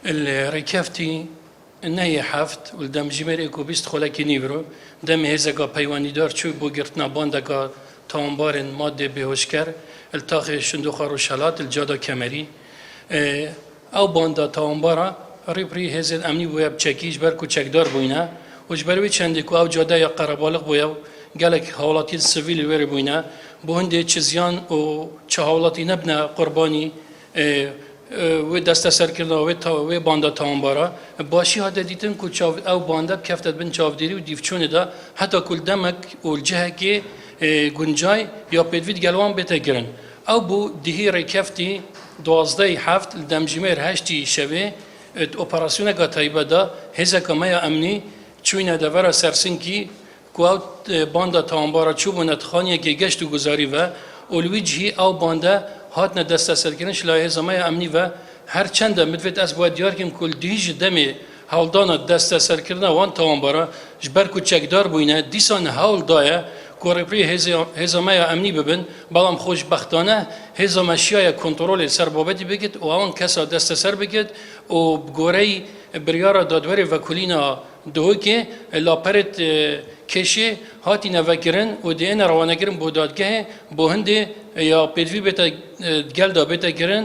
الركافتي نهي حفت ولدم جمير اكو بيست خلاكي نيبرو دم هزقا بيواني دار شو بوغرتنا باندقا تامبارن ماده بهوشكر التاخي شندوخا روشالات الجادا كمري او باندا تامبارا ريبري هزل امني بويا بچكيش بركو چكدار بوينا وجبروي چندكو او جادا يا قربالغ بويا قالك حالاتي السيفيل وير بوينا بوهندي چزيان او چهالاتي نبنا قرباني و دست سر کردن و باندا تامبارا باشی هات دیدن کو چاو او باندا کفتت بن چاودیری و دیفچون دا حتی کل دمک و الجهه که گنجای یا پیدوید گلوان بتگرن او بو دهی رکفتی 12 هفت دمجمر 8 شبه اپراسیون گاتایبا دا هزا کمایا امنی چوینه دورا سرسنکی کو باندا تامبارا چوبونت خانیه که گشت و گذاری و اولویجی او باندا هاتنا دست سرکنش لایه زمای امنی و هر چند مدت از باید دیار کم کل دیج دمی هولدان دست سرکردن وان تامبارا جبر کو چکدار بوینه دیسان هول دایه کورپری هزمای امنی ببن بالام خوشبختانه هزماشیای کنترل سربابتی بگید و آن کسا دست سر بگید و گوری بریارا دادوری وکولینا دوکی لاپرت کشی هاتی نوکرن و دین روانگرن بودادگه بوهنده یا پیدوی بیتا گل دا بیتا گرن